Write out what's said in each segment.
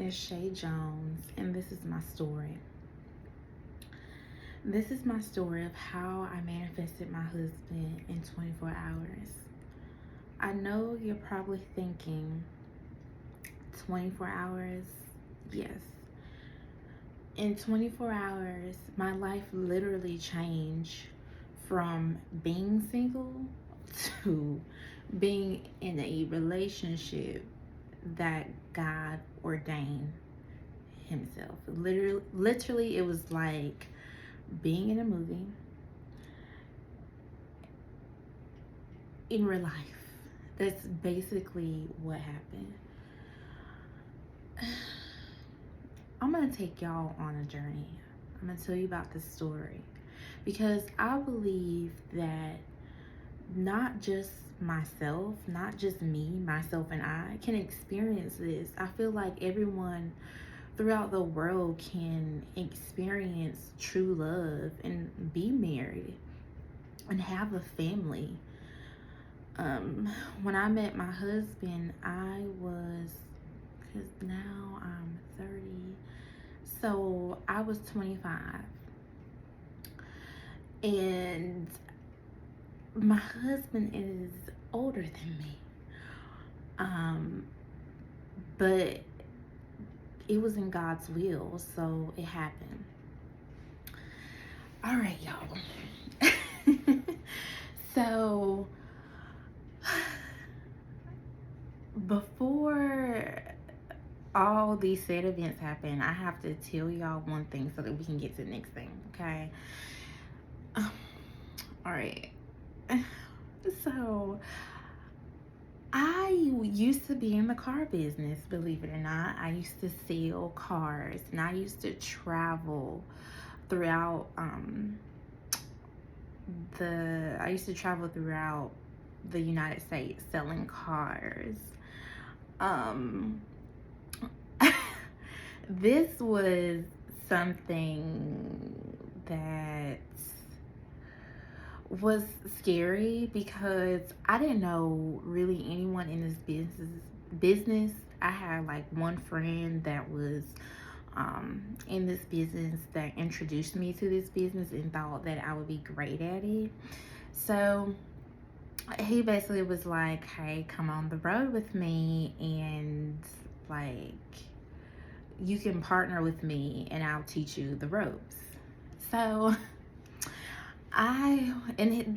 is Shay Jones, and this is my story. This is my story of how I manifested my husband in 24 hours. I know you're probably thinking, 24 hours? Yes. In 24 hours, my life literally changed from being single to being in a relationship that God ordained himself. Literally, it was like being in a movie in real life. That's basically what happened. I'm gonna take y'all on a journey. I'm gonna tell you about this story because I believe that not just myself, not just me, myself, and I can experience this. I feel like everyone throughout the world can experience true love and be married and have a family. When I met my husband, I was, because now I'm 30, so I was 25. And my husband is older than me. But it was in God's will, so it happened. All right, y'all. So before all these sad events happen, I have to tell y'all one thing so that we can get to the next thing, okay? All right. So I used to be in the car business, believe it or not. I used to sell cars, and I used to travel throughout the United States selling cars. This was something that was scary because I didn't know really anyone in this business. I had like one friend that was in this business that introduced me to this business and thought that I would be great at it. So he basically was like, hey, come on the road with me, and like, you can partner with me and I'll teach you the ropes. So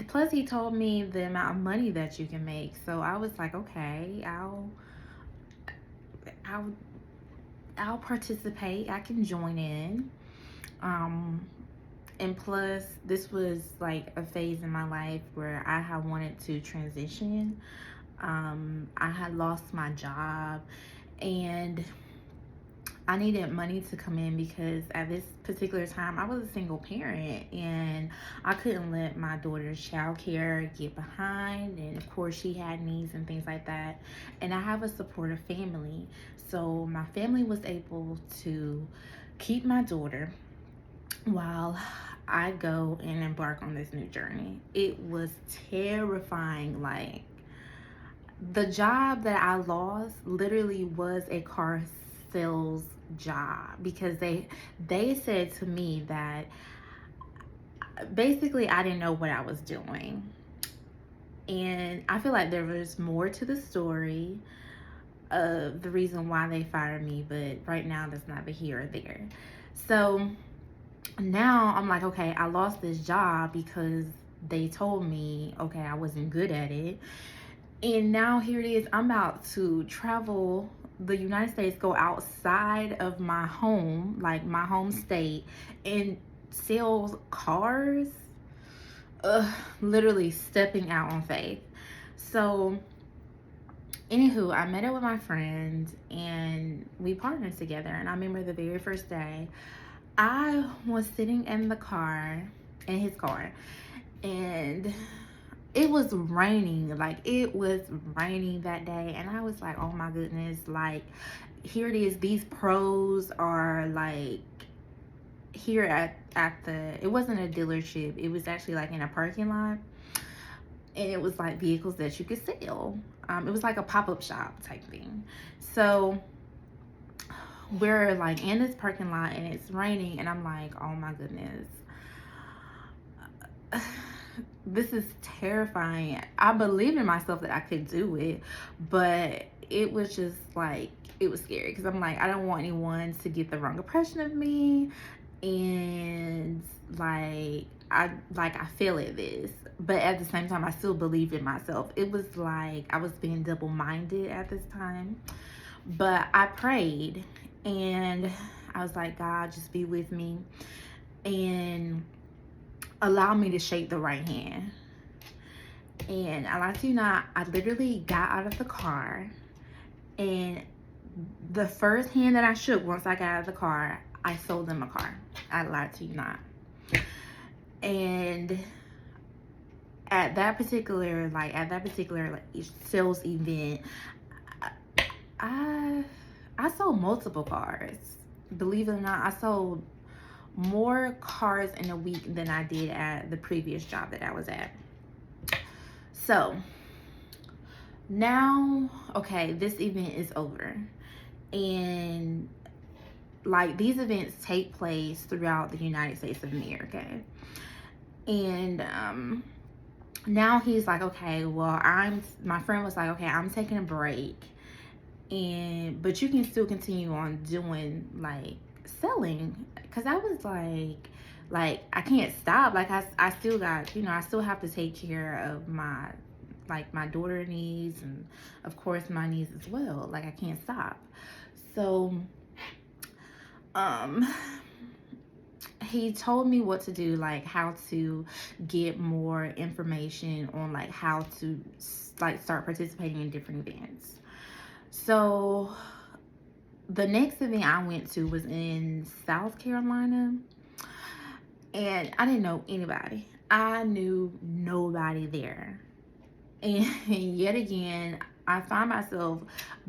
plus he told me the amount of money that you can make. So I was like, okay, I'll participate. I can join in. And plus, this was like a phase in my life where I had wanted to transition. I had lost my job, and I needed money to come in because at this particular time I was a single parent and I couldn't let my daughter's child care get behind, and of course she had needs and things like that, and I have a supportive family, so my family was able to keep my daughter while I go and embark on this new journey. It was terrifying. Like, the job that I lost literally was a car sales job because they said to me that basically I didn't know what I was doing. And I feel like there was more to the story of the reason why they fired me, but right now that's neither here or there. So now I'm like, okay, I lost this job because they told me, okay, I wasn't good at it. And now here it is, I'm about to travel the United States, go outside of my home, like my home state, and sell cars. Literally stepping out on faith. So anywho, I met up with my friend and we partnered together. And I remember the very first day, I was sitting in his car, and it was raining. Like, it was raining that day, and I was like, oh my goodness, like, here it is, these pros are like here at the, it wasn't a dealership, it was actually like in a parking lot, and it was like vehicles that you could sell. It was like a pop-up shop type thing. So we're like in this parking lot and it's raining, and I'm like, oh my goodness, this is terrifying. I believed in myself that I could do it, but it was just like, it was scary because I'm like, I don't want anyone to get the wrong impression of me, and I fail at this, but at the same time I still believed in myself. It was like I was being double-minded at this time. But I prayed and I was like, God, just be with me and allow me to shake the right hand. And I lied to you not, I literally got out of the car, and the first hand that I shook once I got out of the car, I sold them a car. I lied to you not. And at that particular sales event, I sold multiple cars. Believe it or not, I sold more cars in a week than I did at the previous job that I was at. So now, okay, this event is over, and like these events take place throughout the United States of America. And now he's like, okay, well, my friend was like, okay, I'm taking a break, but you can still continue on doing like selling, because I was like I can't stop. Like I still got, I still have to take care of my daughter needs, and of course my needs as well. Like I can't stop. So he told me what to do, like how to get more information on like how to like start participating in different events. So the next event I went to was in South Carolina, and I didn't know anybody. I knew nobody there. And yet again, I find myself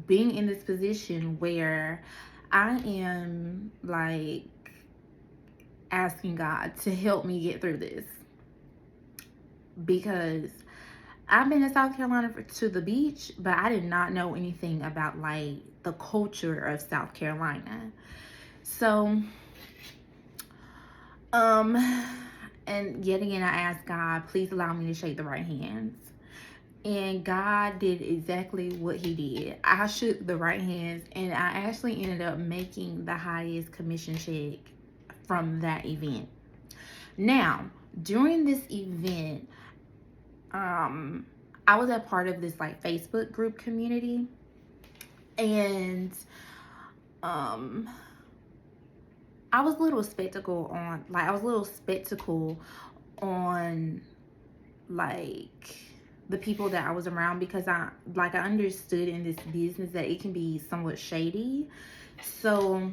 being in this position where I am like asking God to help me get through this, because I've been to South Carolina to the beach, but I did not know anything about like the culture of South Carolina. So and yet again I asked God, please allow me to shake the right hands. And God did exactly what he did. I shook the right hands, and I actually ended up making the highest commission check from that event. Now, during this event, I was a part of this like Facebook group community, and I was a little skeptical on like the people that I was around, because I understood in this business that it can be somewhat shady. So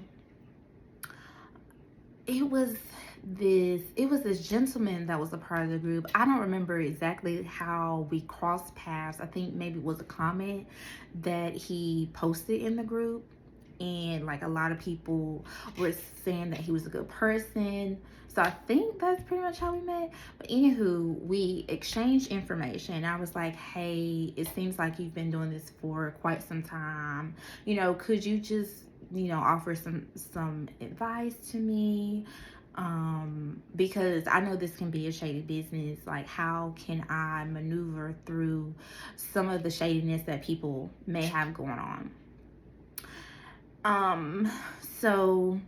it was this gentleman that was a part of the group. I don't remember exactly how we crossed paths. I think maybe it was a comment that he posted in the group, and like a lot of people were saying that he was a good person. So I think that's pretty much how we met. But anywho, we exchanged information. I was like, hey, it seems like you've been doing this for quite some time. Could you just, offer some advice to me? Because I know this can be a shady business. Like, how can I maneuver through some of the shadiness that people may have going on? So,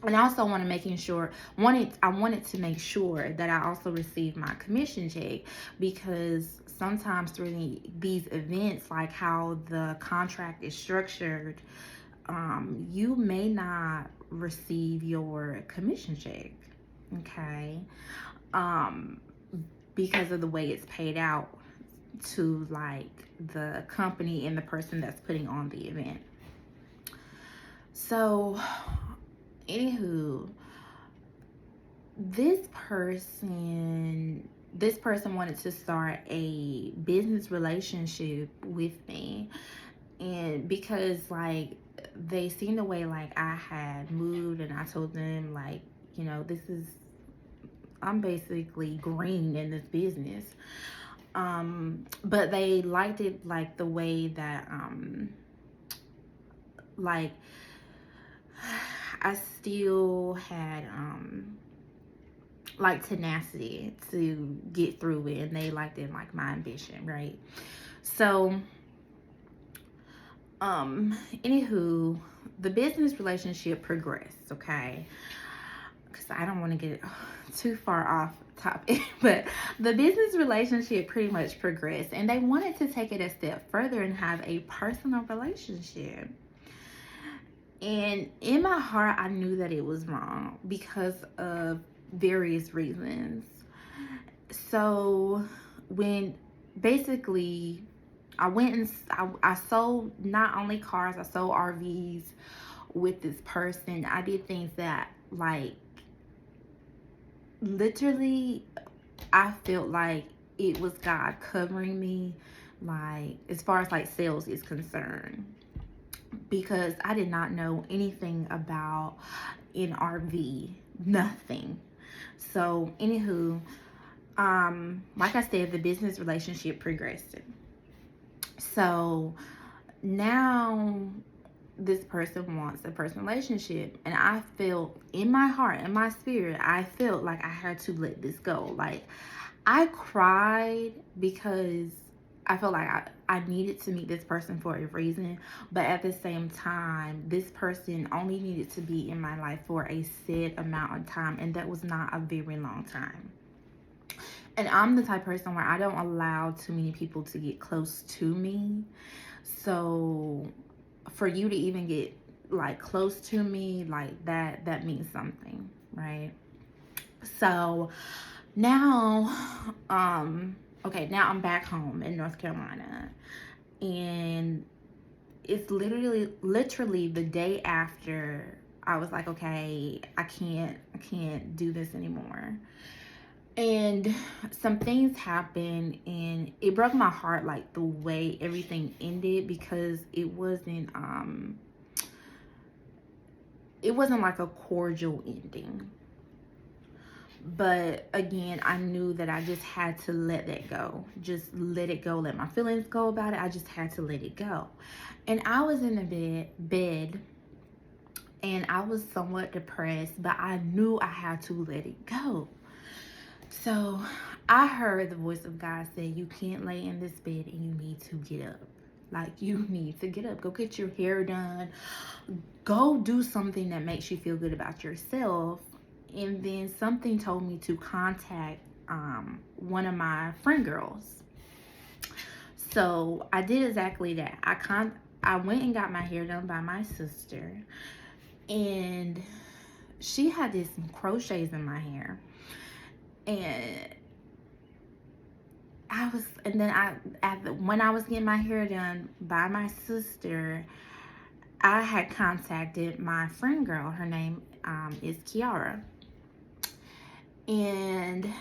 and I also wanted to make sure that I also received my commission check, because sometimes through these events, like how the contract is structured, you may not receive your commission check, okay? Because of the way it's paid out to like the company and the person that's putting on the event. So, anywho, this person wanted to start a business relationship with me, and because like they seen the way like I had moved, and I told them like, I'm basically green in this business. But they liked it like the way that like I still had like tenacity to get through it, and they didn't like my ambition, right? So anywho, the business relationship progressed, okay? Because I don't want to get too far off topic, but the business relationship pretty much progressed, and they wanted to take it a step further and have a personal relationship. And in my heart, I knew that it was wrong because of various reasons. So when basically I went and I sold not only cars, I sold RVs with this person. I did things that, like, literally, I felt like it was God covering me, like, as far as like sales is concerned, because I did not know anything about an RV, nothing. So, anywho, like I said, the business relationship progressed. So now this person wants a personal relationship, and I felt in my heart, in my spirit, I felt like I had to let this go. Like, I cried because I felt like I needed to meet this person for a reason, but at the same time, this person only needed to be in my life for a set amount of time, and that was not a very long time. And I'm the type of person where I don't allow too many people to get close to me. So for you to even get like close to me, like that means something, right? So now, okay, now I'm back home in North Carolina, and it's literally the day after I was like, okay, I can't do this anymore. And some things happened, and it broke my heart, like the way everything ended, because it wasn't like a cordial ending. But again, I knew that I just had to let that go. Just let it go. Let my feelings go about it. I just had to let it go. And I was in the bed and I was somewhat depressed, but I knew I had to let it go. So I heard the voice of God say, you can't lay in this bed and you need to get up. Like, you need to get up. Go get your hair done. Go do something that makes you feel good about yourself. And then something told me to contact one of my friend girls. So I did exactly that. I went and got my hair done by my sister, and she had this crochets in my hair, and when I was getting my hair done by my sister, I had contacted my friend girl. Her name is Kiara. And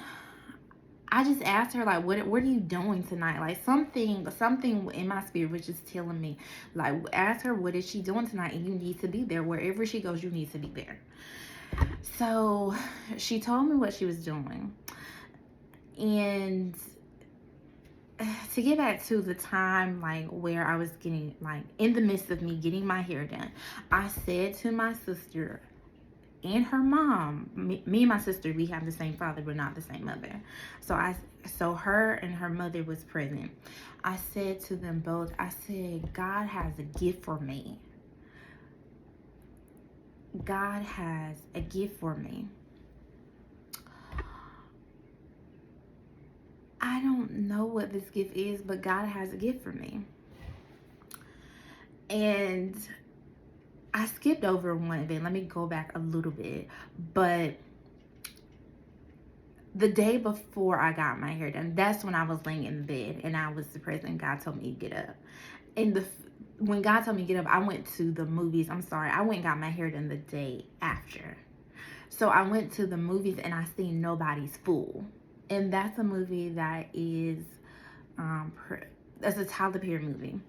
I just asked her, like, what are you doing tonight? Like, something in my spirit was just telling me, like, ask her, what is she doing tonight? And you need to be there. Wherever she goes, you need to be there. So she told me what she was doing. And to get back to the time, like, where I was getting, like, in the midst of me getting my hair done, I said to my sister and her mom, me and my sister, we have the same father but not the same mother, so her and her mother was present. I said to them both, I said, God has a gift for me. God has a gift for me. I don't know what this gift is, but God has a gift for me. And I skipped over one event. Let me go back a little bit. But the day before I got my hair done, that's when I was laying in the bed and I was depressed, and God told me to get up. And when God told me to get up, I went to the movies. I went and got my hair done the day after. So I went to the movies and I seen Nobody's Fool. And that's a movie that is, that's a Tyler Perry movie.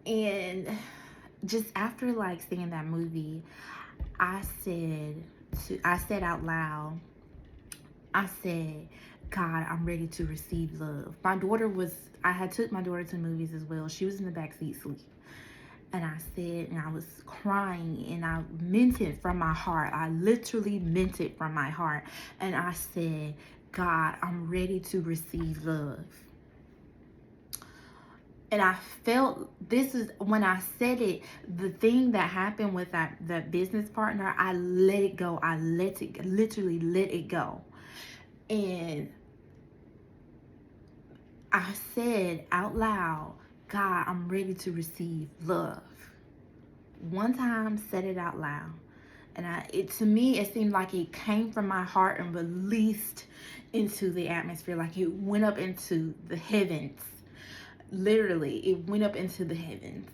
And just after, like, seeing that movie, I said out loud, I said, God, I'm ready to receive love. I had took my daughter to movies as well. She was in the back seat asleep. And I said, and I was crying, and I meant it from my heart. I literally meant it from my heart. And I said, God, I'm ready to receive love. And I felt, this is when I said it, the thing that happened with that business partner, I let it go. I literally let it go. And I said out loud, God, I'm ready to receive love. One time, said it out loud. And to me, it seemed like it came from my heart and released into the atmosphere. Like it went up into the heavens. Literally, it went up into the heavens.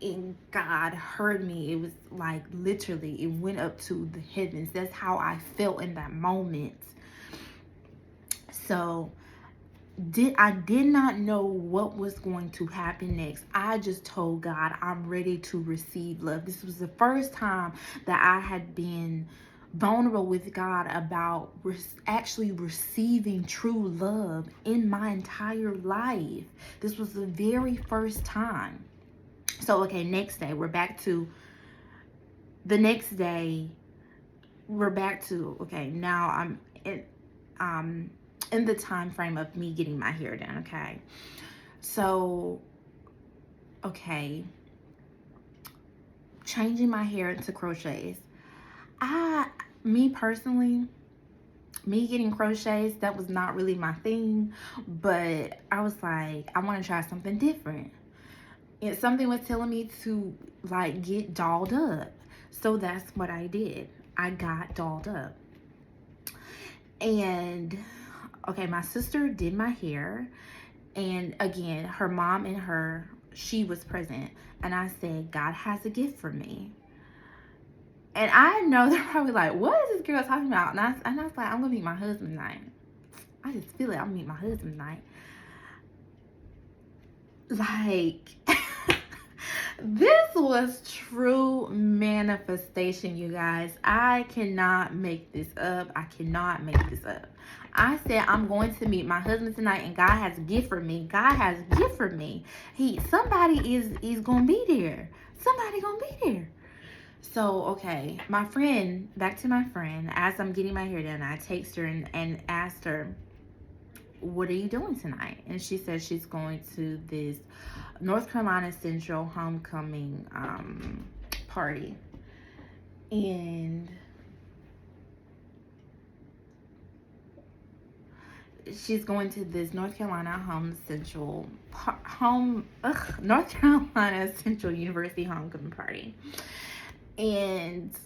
And God heard me. It was like literally, it went up to the heavens. That's how I felt in that moment. So I did not know what was going to happen next. I just told God, I'm ready to receive love. This was the first time that I had been vulnerable with God about actually receiving true love in my entire life. This was the very first time. So, okay, next day, we're back to, okay, now I'm in the time frame of me getting my hair done, okay? So, okay, changing my hair into crochets. Me personally, me getting crochets, that was not really my thing, but I was like, I want to try something different. And something was telling me to like get dolled up. So that's what I did. I got dolled up. And okay, my sister did my hair, and again, her mom and she was present, and I said, God has a gift for me. And I know they're probably like, what is this girl talking about? And I was like, I'm gonna meet my husband tonight. I just feel it. I'm gonna meet my husband tonight. Like, this was true manifestation, you guys. I cannot make this up. I cannot make this up. I said, I'm going to meet my husband tonight, and God has a gift for me. God has a gift for me. Somebody is gonna be there. Somebody gonna be there. So, okay, back to my friend, as I'm getting my hair done, I text her and asked her, what are you doing tonight? And she said she's going to this North Carolina Central homecoming party. And she's going to this North Carolina North Carolina Central University homecoming party. And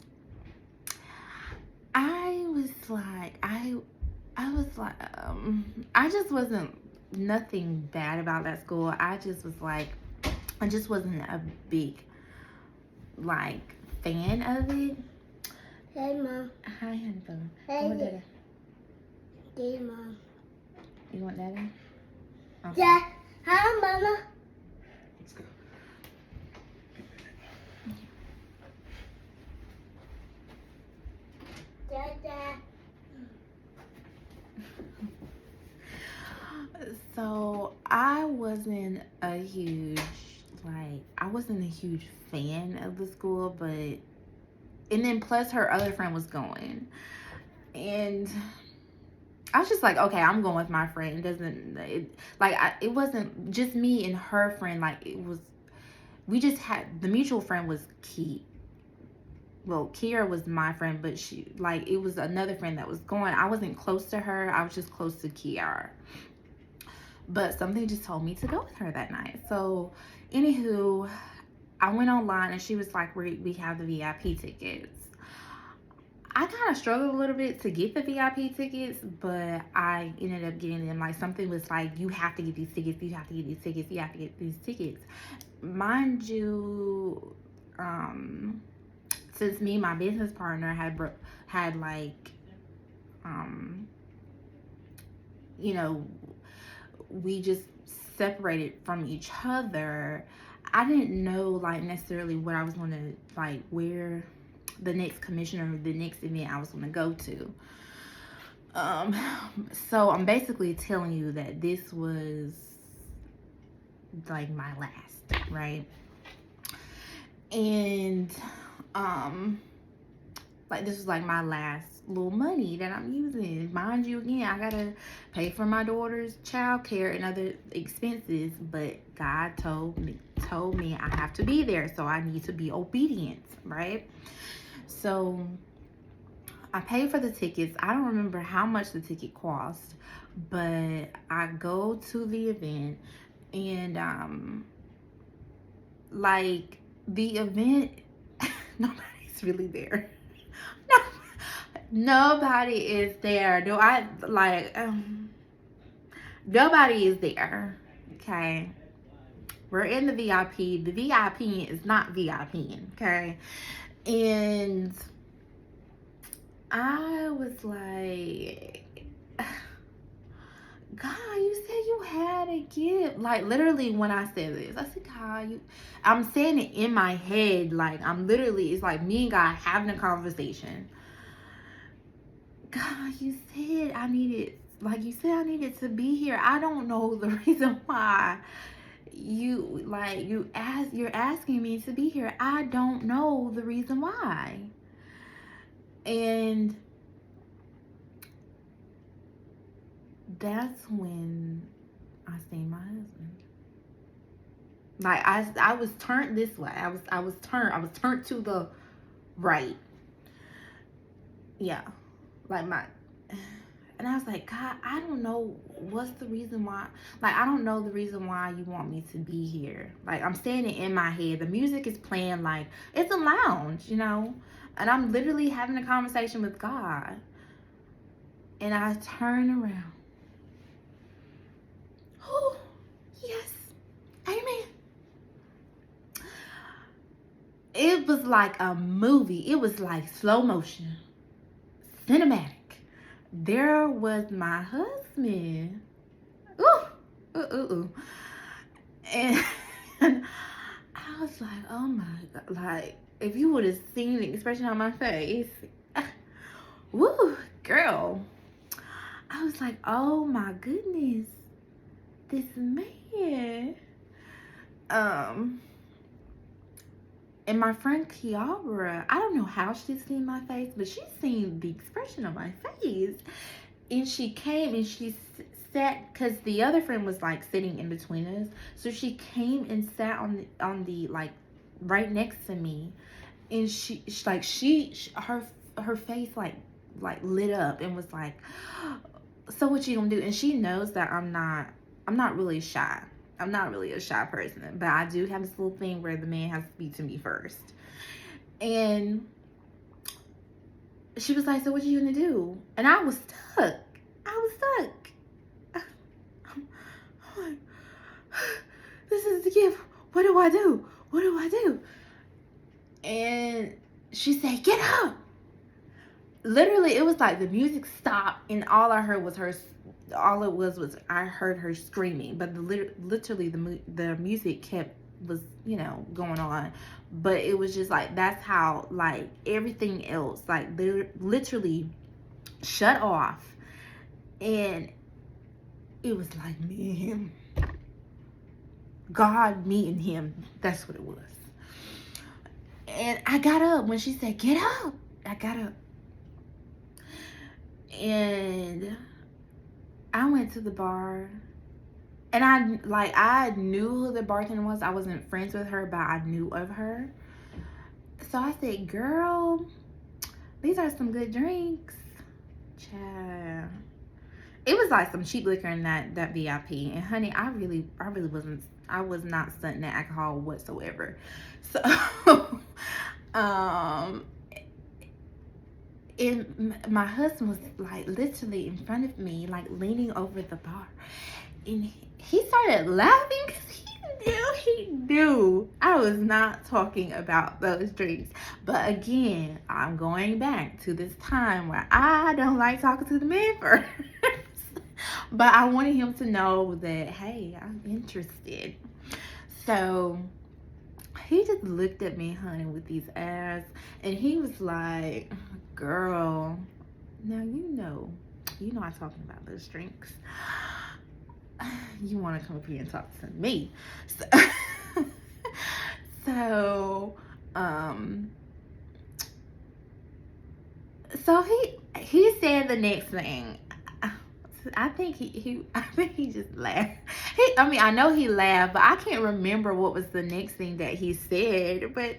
I was like, I just wasn't nothing bad about that school. I just was like, I just wasn't a big like fan of it. Hey, Mom. Hi, honey. Hey, hey, Mom. You want Dada? Okay. Yeah. Hi, Mama. Let's go. Dada. So I wasn't a huge fan of the school, and then plus her other friend was going, and I was just like, okay, I'm going with my friend. It wasn't just me and her friend. Like, we just had, the mutual friend was Key. Well, Kiera was my friend, but it was another friend that was going. I wasn't close to her. I was just close to Kiera. But something just told me to go with her that night. So, anywho, I went online and she was like, we have the VIP tickets. I kind of struggled a little bit to get the VIP tickets, but I ended up getting them. Like, something was like, you have to get these tickets, you have to get these tickets, you have to get these tickets. Mind you, since me and my business partner had like, you know, we just separated from each other, I didn't know like necessarily what I was going to like where the next commission or the next event I was going to go to. So I'm basically telling you that this was like my last, right? And like this was like my last little money that I'm using. Mind you, again, I gotta pay for my daughter's childcare and other expenses, but God told me I have to be there, so I need to be obedient, right? So I paid for the tickets. I don't remember how much the ticket cost, but I go to the event, and like the event, nobody's really there. Nobody is there. Nobody is there. Okay. We're in the VIP. The VIP is not VIP. Okay. And I was like, God, you said you had a gift. Like, literally, when I said this, I said, God, I'm saying it in my head. Like, it's like me and God having a conversation. God, you said I needed to be here. I don't know the reason why you're asking me to be here. I don't know the reason why. And that's when I seen my husband. Like I was turned this way. I was turned to the right. Yeah. And I was like, God, I don't know what's the reason why. Like, I don't know the reason why you want me to be here. Like, I'm saying it in my head. The music is playing like it's a lounge, and I'm literally having a conversation with God. And I turn around. Oh, yes. Amen. It was like a movie. It was like slow motion, cinematic. There was my husband. Ooh, ooh, ooh, ooh. And I was like, oh my God. Like, if you would have seen the expression on my face, woo, girl. I was like, oh my goodness, this man. And my friend Kiara, I don't know how she's seen my face, but she's seen the expression on my face. And she came and she sat, because the other friend was like sitting in between us. So she came and sat on the like right next to me. And her face like lit up and was like, so what you gonna do? And she knows that I'm not really shy. I'm not really a shy person, but I do have this little thing where the man has to speak to me first. And she was like, so what you gonna do? And I was stuck. I'm like, this is the gift. What do I do? And she said, get up. Literally, it was like the music stopped and all I heard was I heard her screaming, but literally the music was going on, but it was just like that's how like everything else like literally shut off, and it was like me and him, God, me and him. That's what it was. And I got up when she said get up. I got up and I went to the bar, and I knew who the bartender was. I wasn't friends with her, but I knew of her. So I said, girl, these are some good drinks. Child. It was like some cheap liquor in that VIP. And honey, I was not stunting that alcohol whatsoever. So and my husband was like literally in front of me, like leaning over the bar, and he started laughing because he knew I was not talking about those drinks. But again, I'm going back to this time where I don't like talking to the man first. But I wanted him to know that, hey, I'm interested. So he just looked at me, honey, with these eyes, and he was like, girl, now you know I'm talking about those drinks. You want to come up here and talk to me. So Um, so he said the next thing. I think he just laughed. I know he laughed, but I can't remember what was the next thing that he said. But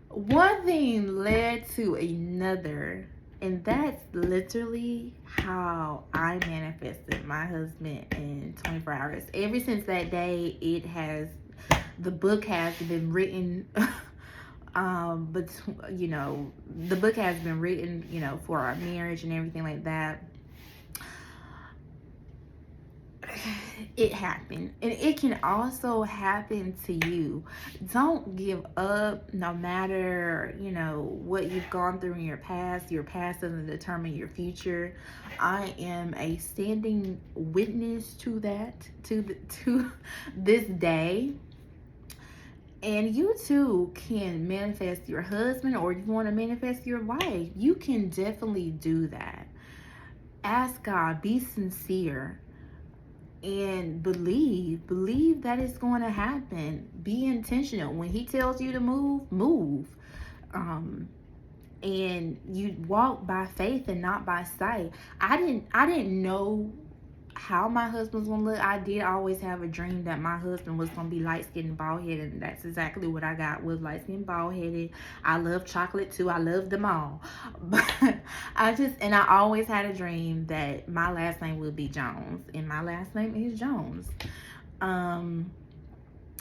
one thing led to another, and that's literally how I manifested my husband in 24 hours. Ever since that day, the book has been written. But the book has been written, for our marriage and everything like that. It happened, and it can also happen to you. Don't give up, no matter what you've gone through in your past. Your past doesn't determine your future. I am a standing witness to that, to this day. And you too can manifest your husband, or you want to manifest your wife. You can definitely do that. Ask God, be sincere, and believe that it's going to happen. Be intentional. When he tells you to move. And you walk by faith and not by sight. I didn't know how my husband was gonna look. I did always have a dream that my husband was gonna be light skinned and bald headed, and that's exactly what I got. Was light skinned, bald headed. I love chocolate too. I love them all. But I always had a dream that my last name would be Jones, and my last name is Jones.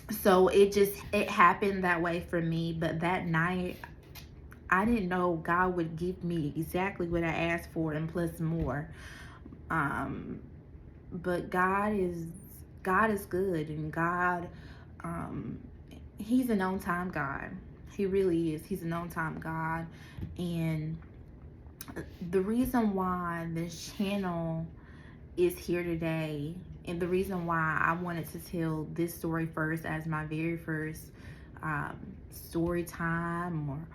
So it happened that way for me. But that night, I didn't know God would give me exactly what I asked for and plus more. But God is good, and God, he's an on-time God. He really is. He's an on-time God. And the reason why this channel is here today, and the reason why I wanted to tell this story first as my very first story time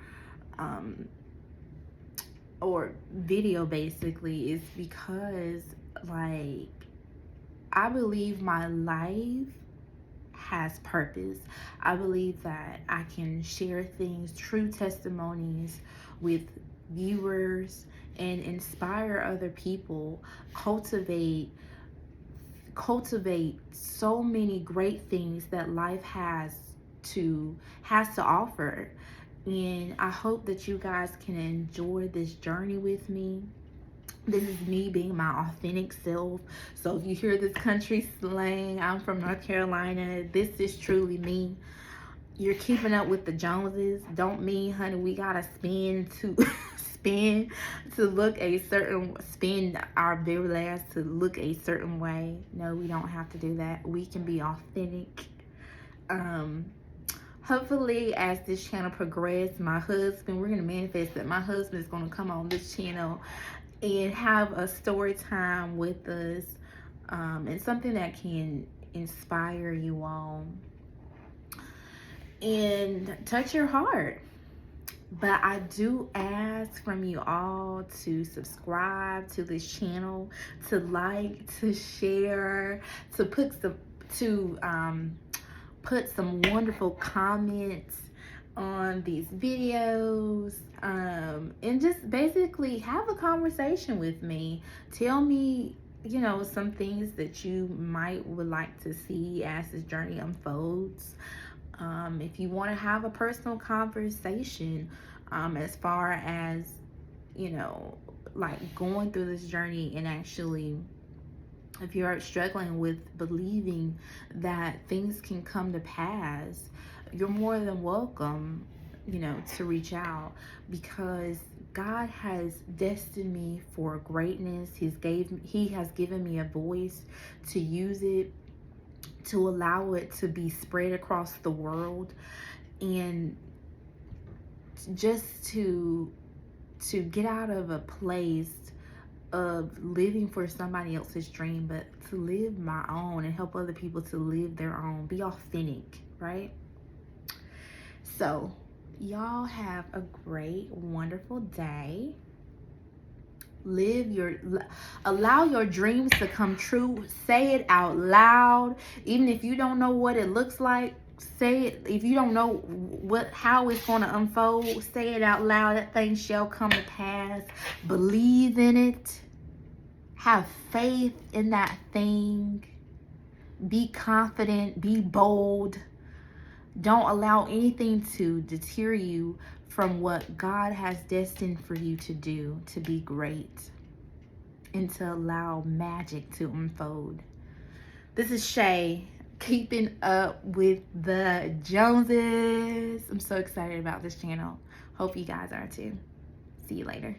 or video basically, is because I believe my life has purpose. I believe that I can share things, true testimonies with viewers, and inspire other people, cultivate so many great things that life has to offer. And I hope that you guys can enjoy this journey with me. This is me being my authentic self. So if you hear this country slang, I'm from North Carolina. This is truly me. You're keeping up with the Joneses. Don't mean, honey, we gotta spend to look a certain, spend our very last to look a certain way. No, we don't have to do that. We can be authentic. Hopefully, as this channel progresses, we're gonna manifest that my husband is gonna come on this channel and have a story time with us, and something that can inspire you all and touch your heart. But I do ask from you all to subscribe to this channel, to like, to share, to put some wonderful comments on these videos, and just basically have a conversation with me. Tell me, some things that you would like to see as this journey unfolds. If you want to have a personal conversation, as far as, going through this journey, and actually, if you're struggling with believing that things can come to pass, you're more than welcome, to reach out, because God has destined me for greatness. He has given me a voice to use it, to allow it to be spread across the world, and just to get out of a place of living for somebody else's dream, but to live my own and help other people to live their own. Be authentic, right? So y'all have a great, wonderful day. Allow your dreams to come true. Say it out loud. Even if you don't know what it looks like, Say it. If you don't know how it's going to unfold, say it out loud. That thing shall come to pass. Believe in it. Have faith in that thing. Be confident. Be bold. Don't allow anything to deter you from what God has destined for you to do, to be great, and to allow magic to unfold. This is Shay, keeping up with the Joneses. I'm so excited about this channel. Hope you guys are too. See you later.